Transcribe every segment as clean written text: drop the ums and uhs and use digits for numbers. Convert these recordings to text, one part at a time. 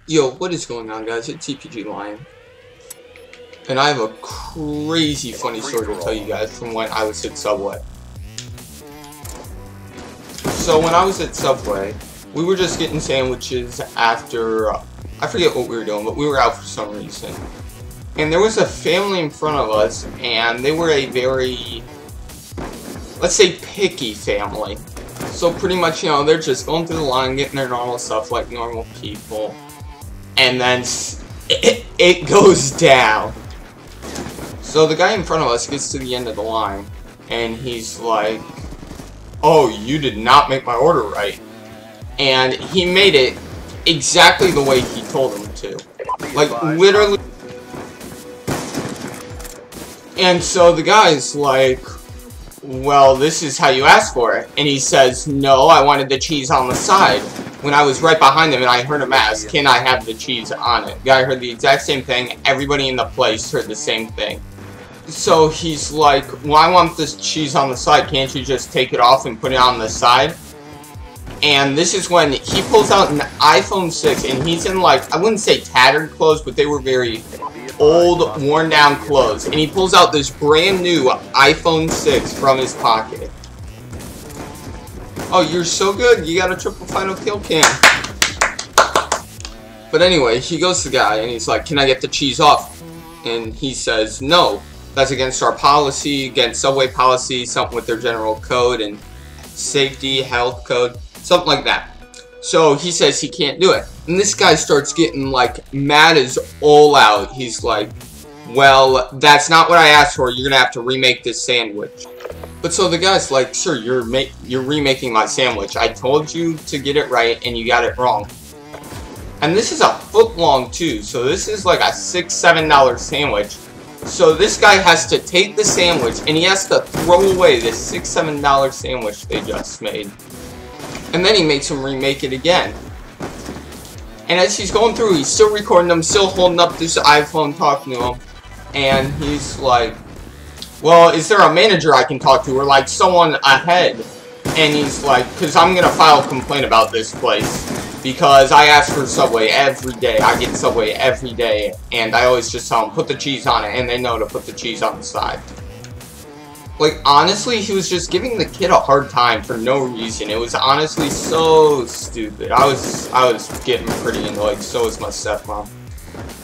Yo, what is going on, guys? It's TPG Lion, and I have a crazy funny story to tell you guys from when I was at Subway. So when I was at Subway, we were just getting sandwiches after, I forget what we were doing, but we were out for some reason. And there was a family in front of us, and they were a very, let's say, picky family. So pretty much, you know, they're just going through the line, getting their normal stuff like normal people. And then it goes down. So the guy in front of us gets to the end of the line, and he's like, "Oh, you did not make my order right." And he made it exactly the way he told him to. Like, literally. And so the guy's like, "Well, this is how you asked for it." And he says, "No, I wanted the cheese on the side." When I was right behind him and I heard him ask, "Can I have the cheese on it?" The guy heard the exact same thing. Everybody in the place heard the same thing. So he's like, "Well, I want this cheese on the side. Can't you just take it off and put it on the side?" And this is when he pulls out an iPhone 6, and he's in, like, I wouldn't say tattered clothes, but they were very old, worn down clothes. And he pulls out this brand new iPhone 6 from his pocket. Oh, you're so good. You got a triple final kill cam. But anyway, he goes to the guy and he's like, "Can I get the cheese off?" And he says, "No, that's against our policy, against Subway policy, something with their general code and safety, health code, something like that." So he says he can't do it. And this guy starts getting, like, mad as all out. He's like, "Well, that's not what I asked for. You're gonna have to remake this sandwich." But so the guy's like, "Sir, you're remaking my sandwich. I told you to get it right, and you got it wrong." And this is a foot long too, so this is like a $6, $7 sandwich. So this guy has to take the sandwich, and he has to throw away this $6, $7 sandwich they just made. And then he makes him remake it again. And as he's going through, he's still recording them, still holding up this iPhone, talking to him. And he's like, "Well, is there a manager I can talk to, or like someone ahead?" And he's like, "Because I'm gonna file a complaint about this place, because I ask for Subway every day. I get Subway every day, and I always just tell them, put the cheese on it, and they know to put the cheese on the side." Like, honestly, he was just giving the kid a hard time for no reason. It was honestly so stupid. I was getting pretty annoyed. So was my stepmom.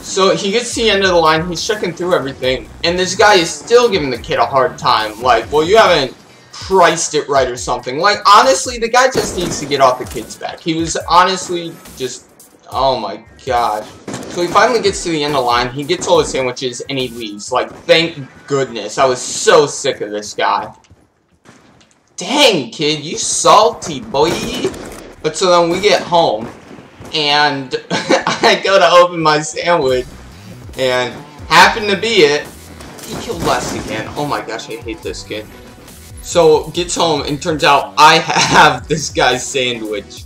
So he gets to the end of the line, he's checking through everything, and this guy is still giving the kid a hard time. Like, "Well, you haven't priced it right," or something. Like, honestly, the guy just needs to get off the kid's back. He was honestly just, oh my gosh. So he finally gets to the end of the line, he gets all his sandwiches, and he leaves. Like, thank goodness. I was so sick of this guy. Dang, kid, you salty, boy. But so then we get home, and I go to open my sandwich, and happened to be it. He killed Les again. Oh my gosh, I hate this kid. So gets home, and turns out I have this guy's sandwich.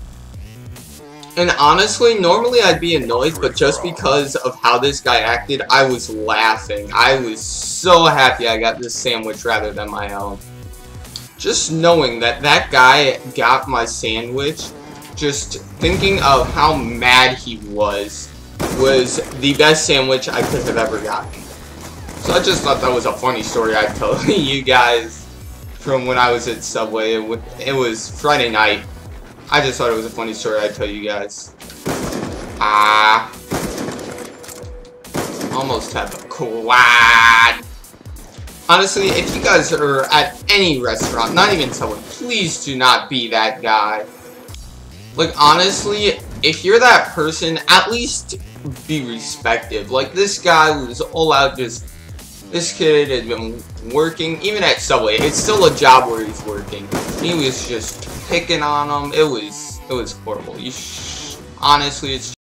And honestly, normally I'd be annoyed, but just because of how this guy acted, I was laughing. I was so happy I got this sandwich rather than my own. Just knowing that that guy got my sandwich, just thinking of how mad he was the best sandwich I could have ever gotten. So I just thought that was a funny story I'd tell you guys from when I was at Subway. It was Friday night. I just thought it was a funny story I'd tell you guys. Almost have a quad. Honestly, if you guys are at any restaurant, not even Subway, please do not be that guy. Like, honestly, if you're that person, at least be respectful. Like, this guy was all out just, this kid had been working, even at Subway, it's still a job where he's working. He was just picking on him. It was horrible. Honestly, it's